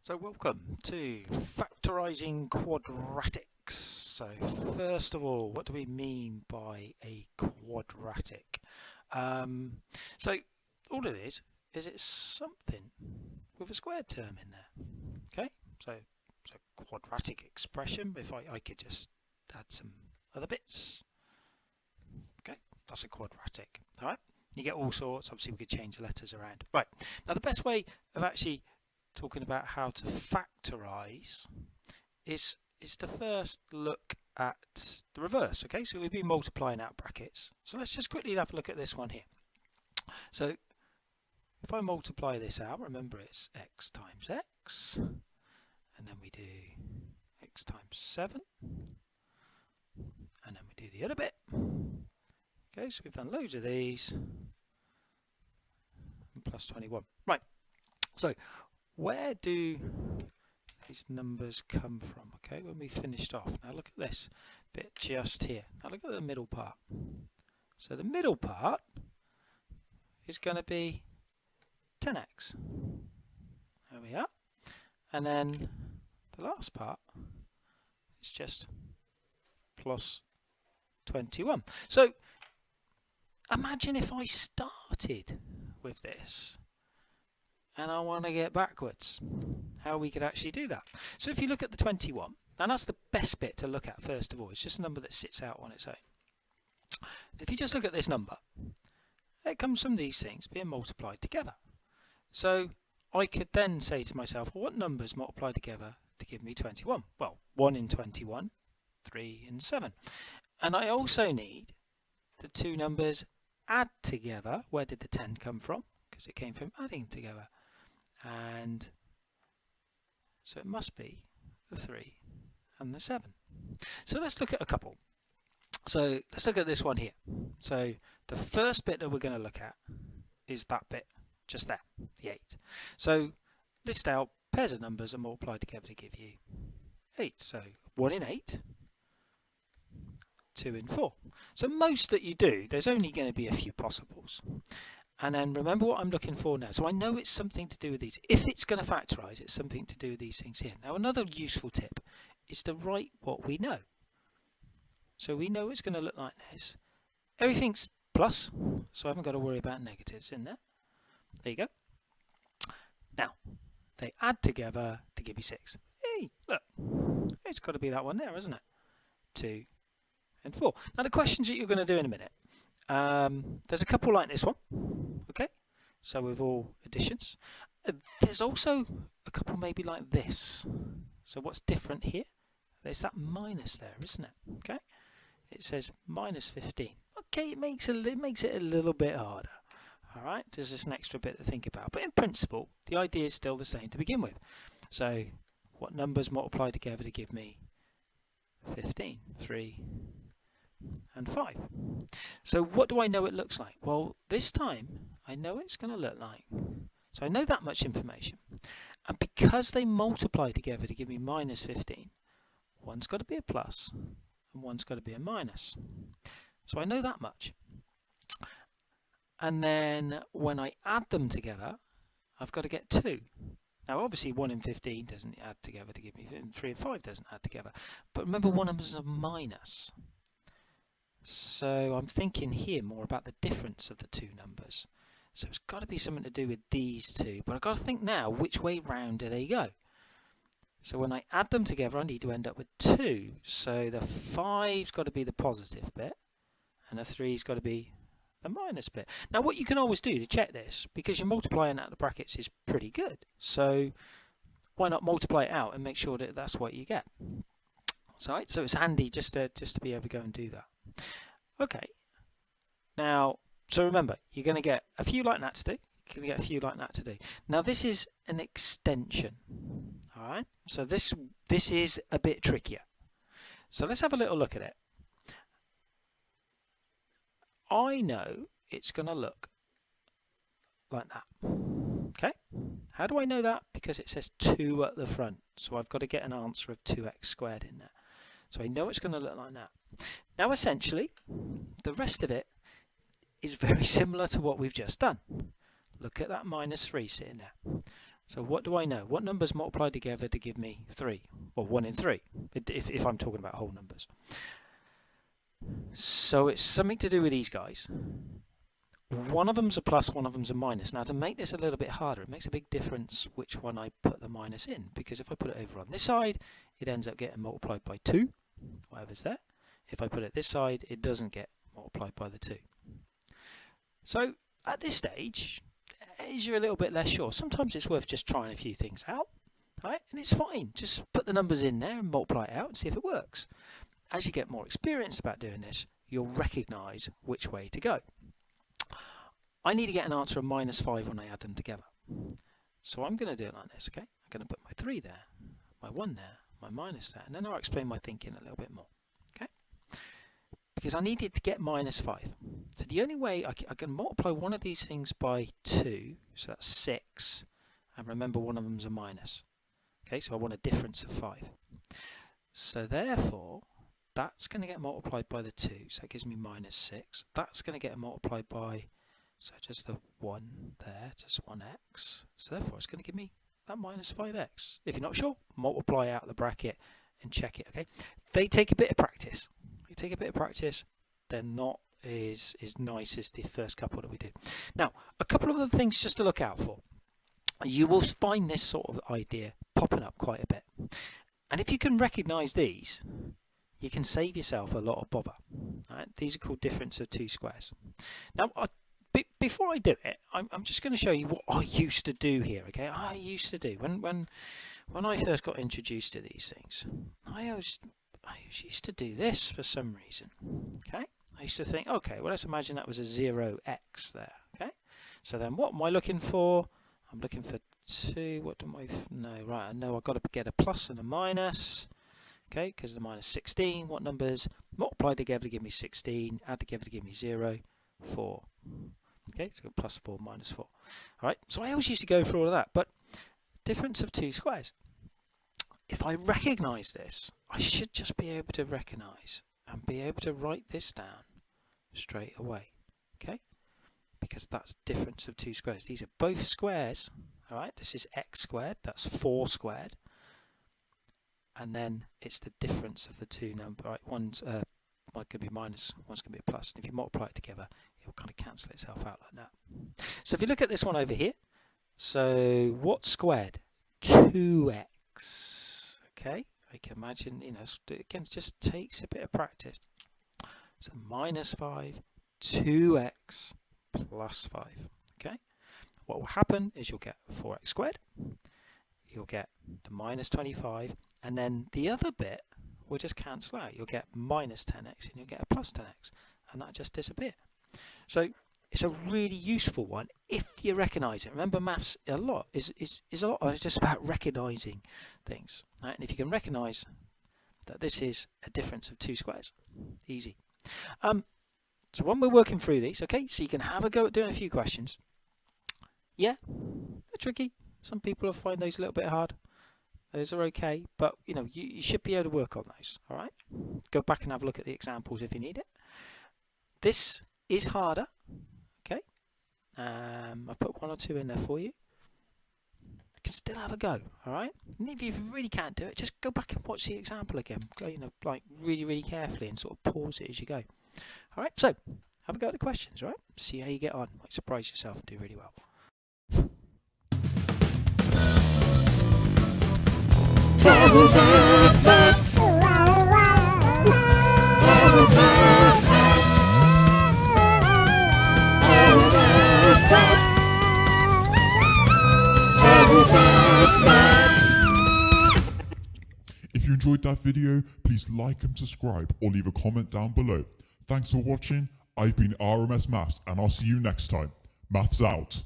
So welcome to Factorising Quadratics. So first of all, what do we mean by a quadratic? So all it is it's something with a squared term in there. Okay, so it's a quadratic expression. If I could just add some other bits. Okay, that's a quadratic. All right, you get all sorts. Obviously, we could change the letters around. Right, now the best way of actually talking about how to factorise is to first look at the reverse. Okay, so we've been multiplying out brackets. So let's just quickly have a look at this one here. So if I multiply this out, remember it's x times x, and then we do x times 7, and then we do the other bit. Okay, so we've done loads of these, and plus 21. Right, so where do these numbers come from? Okay, when we finished off. Now look at this bit just here. Now look at the middle part. So the middle part is going to be 10x. There we are. And then the last part is just plus 21. So imagine if I started with this and I want to get backwards, how we could actually do that. So if you look at the 21, and that's the best bit to look at first of all, it's just a number that sits out on its own. If you just look at this number, it comes from these things being multiplied together. So I could then say to myself, well, what numbers multiply together to give me 21? Well, 1 in 21, 3 and 7. And I also need the two numbers add together. Where did the 10 come from? Because it came from adding together. And so it must be the 3 and the 7. So let's look at a couple. So let's look at this one here. So the first bit that we're going to look at is that bit just there, the 8. So list out pairs of numbers and multiply together to give you 8. So 1 in 8, 2 in 4. So most that you do, there's only going to be a few possibles. And then remember what I'm looking for now. So I know it's something to do with these. If it's going to factorise, it's something to do with these things here. Now another useful tip is to write what we know. So we know it's going to look like this. Everything's plus, so I haven't got to worry about negatives in there. There you go. Now, they add together to give you 6. Hey, look. It's got to be that one there, isn't it? 2 and 4. Now the questions that you're going to do in a minute. There's a couple like this one, okay, so with all additions. There's also a couple maybe like this. So what's different here? There's that minus there, isn't it? Okay, it says minus 15. Okay, it makes it a little bit harder. All right, there's just an extra bit to think about, but in principle the idea is still the same to begin with. So what numbers multiply together to give me 15? 3 and 5. So what do I know it looks like? Well, this time I know it's going to look like, so I know that much information, and because they multiply together to give me minus 15, one's got to be a plus and one's got to be a minus. So I know that much, and then when I add them together I've got to get 2. Now obviously 1 and 15 doesn't add together to give me 3 and 5 doesn't add together, but remember one of them is a minus. So I'm thinking here more about the difference of the two numbers. So it's got to be something to do with these two. But I've got to think now, which way round do they go? So when I add them together, I need to end up with 2. So the 5's got to be the positive bit, and the 3's got to be the minus bit. Now what you can always do to check this, because you're multiplying out the brackets is pretty good. So why not multiply it out and make sure that that's what you get? So it's handy just to be able to go and do that. Okay, now, so remember, you're going to get a few like that to do. You're going to get a few like that to do. Now, this is an extension, all right? So this is a bit trickier. So let's have a little look at it. I know it's going to look like that, okay? How do I know that? Because it says 2 at the front, so I've got to get an answer of 2x squared in there. So I know it's going to look like that. Now essentially, the rest of it is very similar to what we've just done. Look at that minus 3 sitting there. So what do I know? What numbers multiply together to give me 3? Well, 1 in 3, if I'm talking about whole numbers. So it's something to do with these guys. One of them's a plus, one of them's a minus. Now to make this a little bit harder, it makes a big difference which one I put the minus in, because if I put it over on this side, it ends up getting multiplied by 2, whatever's there. If I put it this side, it doesn't get multiplied by the 2. So at this stage, as you're a little bit less sure, sometimes it's worth just trying a few things out, right? And it's fine. Just put the numbers in there and multiply it out and see if it works. As you get more experienced about doing this, you'll recognise which way to go. I need to get an answer of -5 when I add them together. So I'm going to do it like this, okay? I'm going to put my 3 there, my 1 there, my minus there, and then I'll explain my thinking a little bit more, okay? Because I needed to get -5. So the only way I can multiply one of these things by 2, so that's 6, and remember one of them's a minus. Okay, so I want a difference of 5. So therefore, that's going to get multiplied by the 2, so that gives me -6. That's going to get multiplied by, so just the 1 there, just 1x. So therefore, it's going to give me that -5x. If you're not sure, multiply out the bracket and check it, okay? They take a bit of practice. They take a bit of practice. They're not as nice as the first couple that we did. Now, a couple of other things just to look out for. You will find this sort of idea popping up quite a bit. And if you can recognise these, you can save yourself a lot of bother. Right? These are called difference of 2 squares. Now, before I do it, I'm just going to show you what I used to do here. Okay, I used to do when I first got introduced to these things. I always used to do this for some reason. Okay, I used to think, okay, well, let's imagine that was a 0x there. Okay, so then what am I looking for? I'm looking for 2. What do I know? Right, I know I've got to get a plus and a minus. Okay, because the minus 16. What numbers multiply together to give me 16? Add together to give me 0, 4. Okay, so +4 -4. All right, so I always used to go through all of that, but difference of 2 squares. If I recognise this, I should just be able to recognise and be able to write this down straight away. Okay, because that's difference of 2 squares. These are both squares. All right, this is x squared. That's 4 squared, and then it's the difference of the two numbers. Right, one's one could be minus, one's going to be a plus. And if you multiply it together, it will kind of cancel itself out like that. So if you look at this one over here, so what's squared? 2x. Okay, I can imagine, you know, again, it just takes a bit of practice. So -5, 2x plus 5. Okay, what will happen is you'll get 4x squared, you'll get the -25, and then the other bit will just cancel out. You'll get -10x and you'll get a +10x, and that just disappear. So it's a really useful one if you recognise it. Remember, maths a lot is a lot of just about recognising things, right? And if you can recognise that this is a difference of 2 squares, easy. So when we're working through these, okay, so you can have a go at doing a few questions. Yeah, they're tricky. Some people will find those a little bit hard. Those are okay, but you know, you should be able to work on those. All right, go back and have a look at the examples if you need it. This is harder. Okay, I've put 1 or 2 in there for you. You can still have a go. All right, and if you really can't do it, just go back and watch the example again. Go, you know, like really carefully and sort of pause it as you go. All right, so have a go at the questions. All right, see how you get on. Might surprise yourself and do really well. If you enjoyed that video, please like and subscribe or leave a comment down below. Thanks for watching. I've been RMS Maths and I'll see you next time. Maths out.